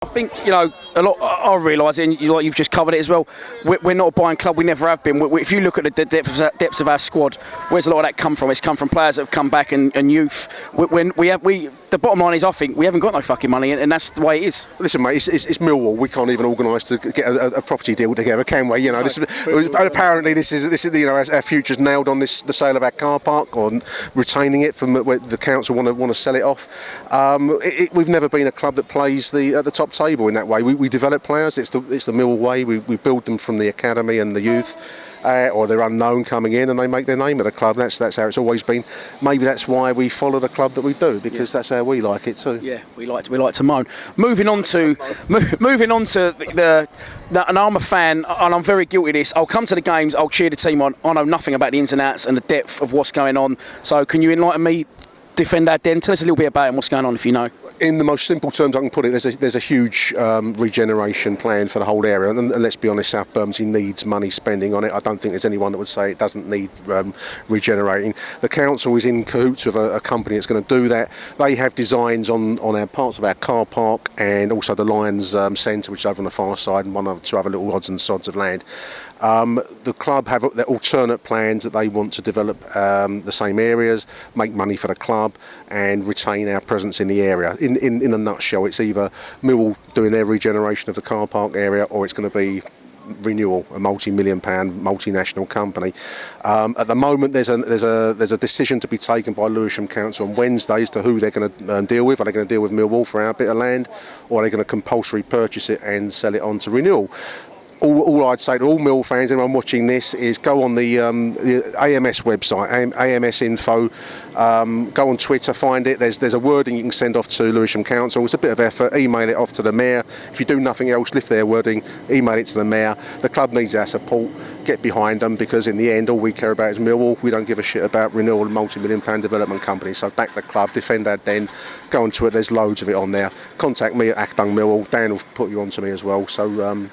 I think, you know, a lot. I realise, and you've just covered it as well. We're not a buying club. We never have been. If you look at the depths of our squad, where's a lot of that come from? It's come from players that have come back and youth. The bottom line is, I think we haven't got no fucking money, and that's the way it is. Listen, mate, it's Millwall. We can't even organise to get a property deal together, can we? You know, apparently this is you know, our future's nailed on the sale of our car park or retaining it from where the council want to sell it off. We've never been a club that plays at the top table in that way. We develop players. It's the Millwall way. We build them from the academy and the youth. Or they're unknown coming in and they make their name at the club. That's how it's always been. Maybe that's why we follow the club that we do, because that's how we like it too. Yeah, we like to moan. Moving on to the and I'm a fan and I'm very guilty of this. I'll come to the games, I'll cheer the team on. I know nothing about the ins and outs and the depth of what's going on. So can you enlighten me? Defend our den. Tell us a little bit about it and what's going on, if you know. In the most simple terms I can put it, there's a huge regeneration plan for the whole area, and let's be honest, South Bermondsey needs money spending on it. I don't think there's anyone that would say it doesn't need regenerating. The council is in cahoots with a company that's going to do that. They have designs on our parts of our car park and also the Lions Centre, which is over on the far side, and one or two other little odds and sods of land. The club have their alternate plans that they want to develop the same areas, make money for the club and retain our presence in the area. In a nutshell, it's either Millwall doing their regeneration of the car park area, or it's going to be Renewal, a multi-million-pound multinational company. At the moment, there's a decision to be taken by Lewisham Council on Wednesday as to who they're going to deal with. Are they going to deal with Millwall for our bit of land, or are they going to compulsory purchase it and sell it on to Renewal? All I'd say to all Mill fans, anyone watching this, is go on the AMS website, AMS info, go on Twitter, find it. There's a wording you can send off to Lewisham Council. It's a bit of effort. Email it off to the Mayor. If you do nothing else, lift their wording, email it to the Mayor. The club needs our support. Get behind them, because in the end all we care about is Millwall. We don't give a shit about Renewal and multi-million-pound development company. So back the club, defend our den, go on to it. There's loads of it on there. Contact me at ACHTUNG Millwall. Dan will put you on to me as well. So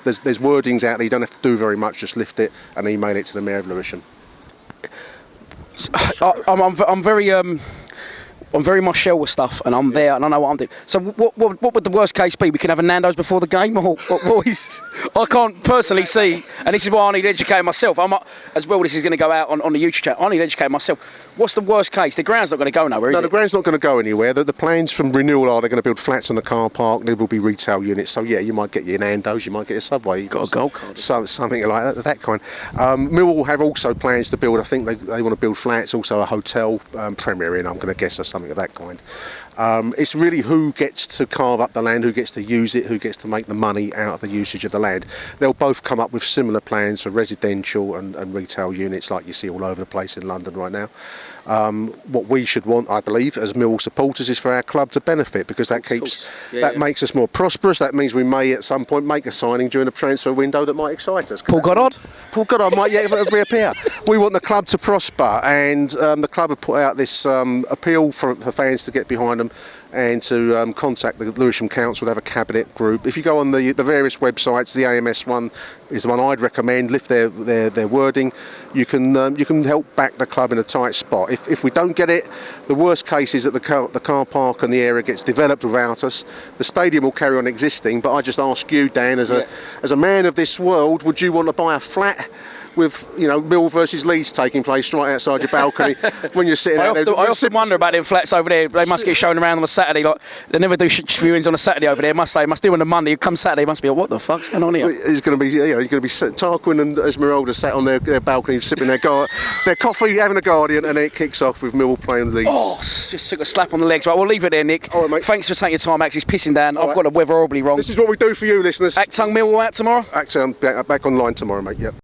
there's wordings out there. You don't have to do very much. Just lift it and email it to the Mayor of Lewisham. I'm very Marshall with stuff, and I'm there, and I know what I'm doing. So what would the worst case be? We can have a Nando's before the game, or I can't personally see, and this is why I need to educate myself. As well, this is going to go out on the YouTube channel. I need to educate myself. What's the worst case? The ground's not going to go nowhere, is it? No, the ground's not going to go anywhere. The plans from Renewal are they're going to build flats on the car park. There will be retail units. So yeah, you might get your Nando's, you might get a Subway. Got a gold card. Something like that kind. Millwall have also plans to build. I think they want to build flats, also a hotel, Premier Inn, I'm going to guess, or something of that kind. It's really who gets to carve up the land, who gets to use it, who gets to make the money out of the usage of the land. They'll both come up with similar plans for residential and retail units like you see all over the place in London right now. What we should want, I believe, as Millwall supporters, is for our club to benefit, because that makes us more prosperous. That means we may at some point make a signing during a transfer window that might excite us. Paul Goddard might yet reappear. We want the club to prosper, and the club have put out this appeal for fans to get behind them and to contact the Lewisham Council to have a cabinet group. If you go on the various websites, the AMS one is the one I'd recommend. Lift their wording. You can help back the club in a tight spot. If we don't get it, the worst case is that the car park and the area gets developed without us. The stadium will carry on existing, but I just ask you, Dan, as a man of this world, would you want to buy a flat with, you know, Mill versus Leeds taking place right outside your balcony when you're sitting out there? I often wonder about them flats over there. They must get shown around on a Saturday. Like, they never do viewings on a Saturday over there, must they? Must do on a Monday. Come Saturday, must be, what the fuck's going on here? He's going to be, Tarquin and Esmeralda sat on their balcony sipping their coffee, having a Guardian, and then it kicks off with Mill playing Leeds. Oh, just took a slap on the legs. Right, we'll leave it there, Nick. All right, mate. Thanks for taking your time, Max. It's pissing down. I've got the weather horribly wrong. This is what we do for you, listeners. ACHTUNG Millwall out tomorrow? ACHTUNG back online tomorrow, mate. Yep.